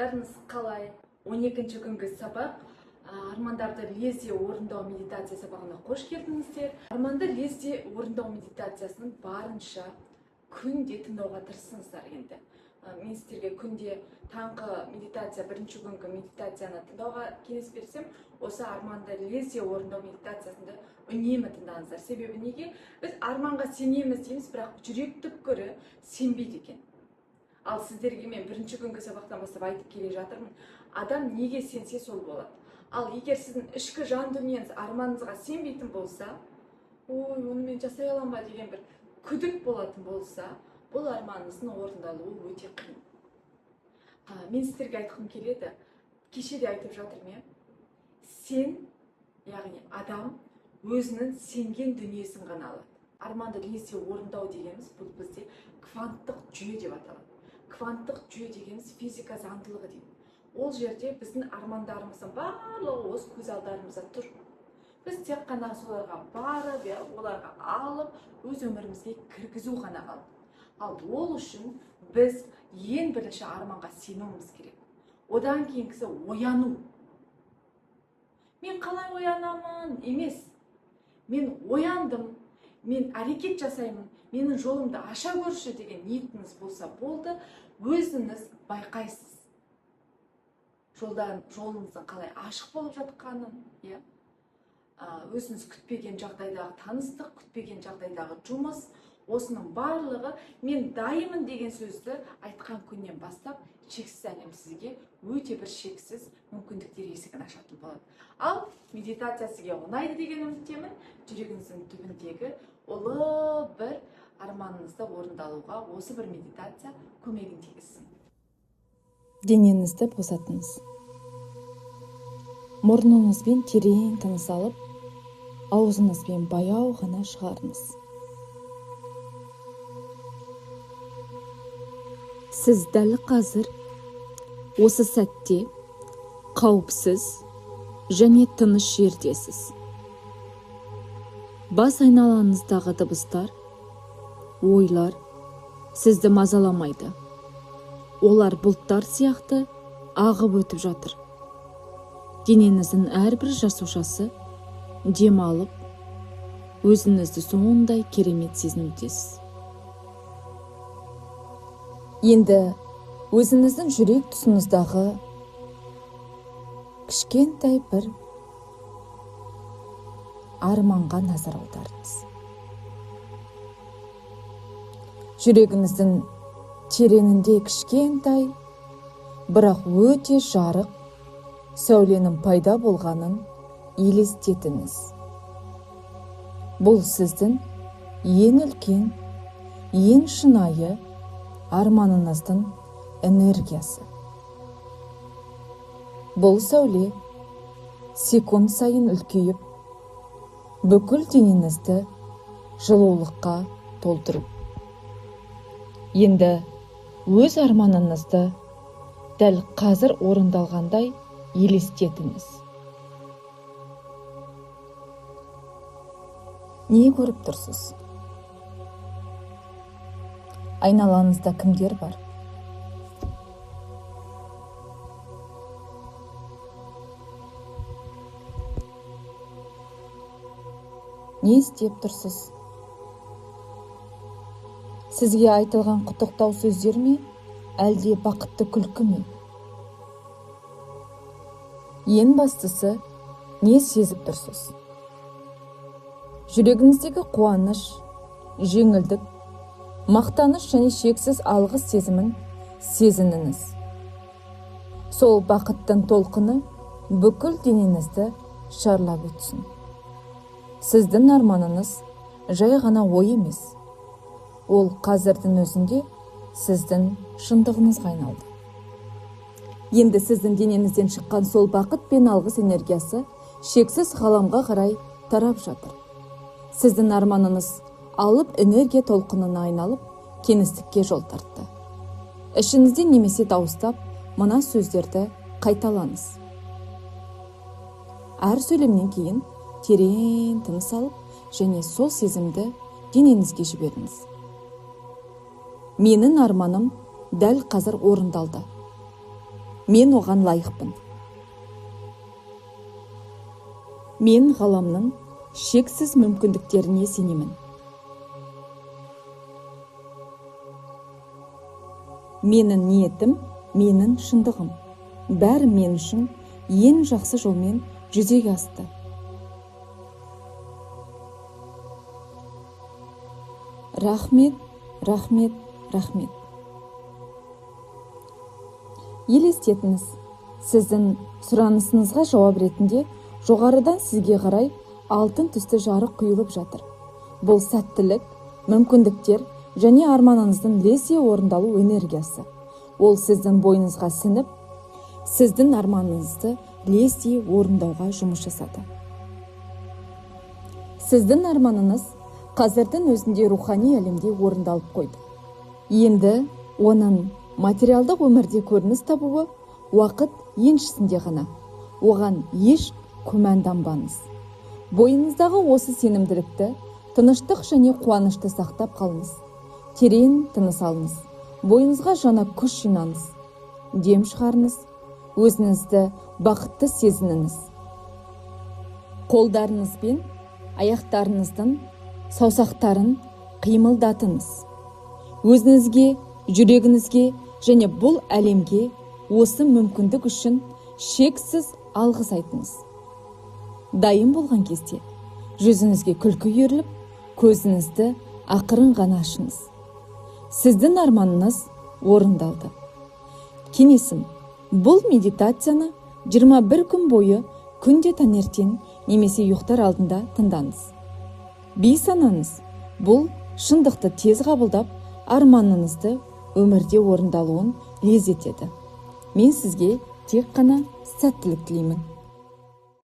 Армандарыңыз қалай? 12-ші күнгі сабақ армандарды лезде орындау медитация сабағына қош келдіңіздер. Арманды лезде орындау медитациясын барынша күнде тыңдауға тырысыңыздар енді. Мен сіздерге күнде таңғы медитация, бірінші күнгі медитацияны тыңдауға кеңес берсем, осы арманды лезде орындау медитациясында үнемі тыңдаңыздар. Себебі неге? Біз арманға сенеміз дейміз, бірақ жүрек түпкірі сенбейді екен. Ал сіздерге мен бірінші күнгі сабақтан бастап айтып келе жатырмын. Адам неге сенсе сол болады. Ал егер сіздің ішкі жан дүниеңіз арманыңызға сенбейтін болса, ой, оны мен жасай аламын ба деген бір күдік болатын болса, бұл арманыңыздың орындалуы өте қиын. Мен сіздерге айтқым келеді. Кеше де айтып жатырмын, сен, яғни адам өзінің сенген дүниесін ғана алады. Арманды лезде орындау дегеніміз бұл бізде кванттық жүйе деп аталады. Кванттық жүйе дегеніміз физика заңдылығы дейді. Ол жерде біздің армандарымыздың барлығы осы көз алдарымызда тұр. Біз тек қана соларға барып, оларға алып, өз өмірімізге кіргізу ғана қалды. Ал ол үшін біз ең бірінші арманға сенуіміз керек. Одан кейінгісі ояну. Мен қалай оянамын? Емес. Мен ояндым, мен әрекет жасаймын, менің жолымды аша көрші деген ниетіңіз болса болды, өзіңіз байқайсыз. Жолыңыздың қалай ашық болып жатқанын, өзіңіз күтпеген жағдайдағы таныстық, күтпеген жағдайдағы жұмыс, осының барлығы мен дайымын деген сөзді айтқан күннен бастап шексіз әлем сізге өте бір шексіз мүмкіндіктер есігін ашатын болады. Ал медитация сізге ұнайды деген үміттемін. Жүрегіңіздің түбіндегі ұлы бір арманыңызды орындалуға осы бір медитация көмегін тигізсін. Денеңізді босатыңыз. Мұрныңызбен терең тыныс алып, аузыңызбен баяу ғана шығарыңыз. Сіз дәл қазір осы сәтте қауіпсіз және тыныш жердесіз. Бас айналаңыздағы дыбыстар, ойлар сізді мазаламайды. Олар бұлттар сияқты ағып өтіп жатыр. Денеңіздің әрбір жасушасы демалып, өзіңізді сондай керемет сезінудесіз. Енді өзіңіздің жүрек тұсыңыздағы кішкентай бір арманға назар аударыңыз. Жүрегіңіздің тереңінде кішкентай, бірақ өте жарық сәуленің пайда болғанын елестетіңіз. Бұл сіздің ең үлкен, ең шынайы арманыңыздың энергиясы. Бұл сәуле секунд сайын үлкейіп, бүкіл денеңізді жылулыққа толтырып. Енді өз арманыңызды дәл қазір орындалғандай елестетіңіз. Не көріп тұрсыз? Айналаңызда кімдер бар? Не істеп тұрсыз? Сізге айтылған құттықтау сөздер ме, әлде бақытты күлкі ме? Ең бастысы, не сезіп тұрсыз? Жүрегіңіздегі қуаныш, жеңілдік, мақтаныш және шексіз алғыс сезімін сезініңіз. Сол бақыттың толқыны бүкіл денеңізді шарлап өтсін. Сіздің арманыңыз жай ғана ой емес. Ол қазірдің өзінде сіздің шындығыңызға айналды. Енді сіздің денеңізден шыққан сол бақыт пен алғыс энергиясы шексіз ғаламға қарай тарап жатыр. Сіздің арманыңыз алып энергия толқынына айналып, кеңістікке жол тартты. Ішіңізде немесе дауыстап, мына сөздерді қайталаңыз. Әр сөйлемнен кейін терең тыныс алып, және сол сезімді денеңізге жіберіңіз. Менің арманым дәл қазір орындалды. мен оған лайықпын. Мен ғаламның шексіз мүмкіндіктеріне сенемін. Менің ниетім, менің шындығым. Бәрі мен үшін ең жақсы жолмен жүзеге асты. Рахмет, рахмет, рахмет. Елестетіңіз, сіздің сұранысыңызға жауап ретінде жоғарыдан сізге қарай алтын түсті жарық құйылып жатыр. Бұл сәттілік, мүмкіндіктер және арманыңыздың лезде орындалу энергиясы. Ол сіздің бойыңызға сіңіп, сіздің арманыңызды лезде орындауға жұмыс жасады. Сіздің арманыңыз қазірдің өзінде рухани әлемде орындалып қойды. Енді оның материалдық өмірде көрініс табуы уақыт еншісінде ғана. Оған еш күмәнданбаңыз. Бойыңыздағы осы сенімділікті, тыныштық және қуанышты сақтап қалыңыз. Терең тыныс алыңыз. Бойыңызға жаңа күш жинаңыз. Дем шығарыңыз. Өзіңізді бақытты сезініңіз. Қолдарыңызбен аяқтарыңыздың саусақтарын қимылдатыңыз. Өзіңізге, жүрегіңізге және бұл әлемге осы мүмкіндік үшін шексіз алғыс айтыңыз. Дайын болған кезде жүзіңізге күлкі үйіріліп, көзіңізді ақырын ғана ашыңыз. Сіздің арманыңыз орындалды. Кеңесім, бұл медитацияны 21 күн бойы күнде таңертең немесе ұйықтар алдында тыңдаңыз. Бейсанаңыз, бұл шындықты тез қабылдап, арманыңызды өмірде орындалуын леззет етеді. Мен сізге тек қана сәттілік тілеймін.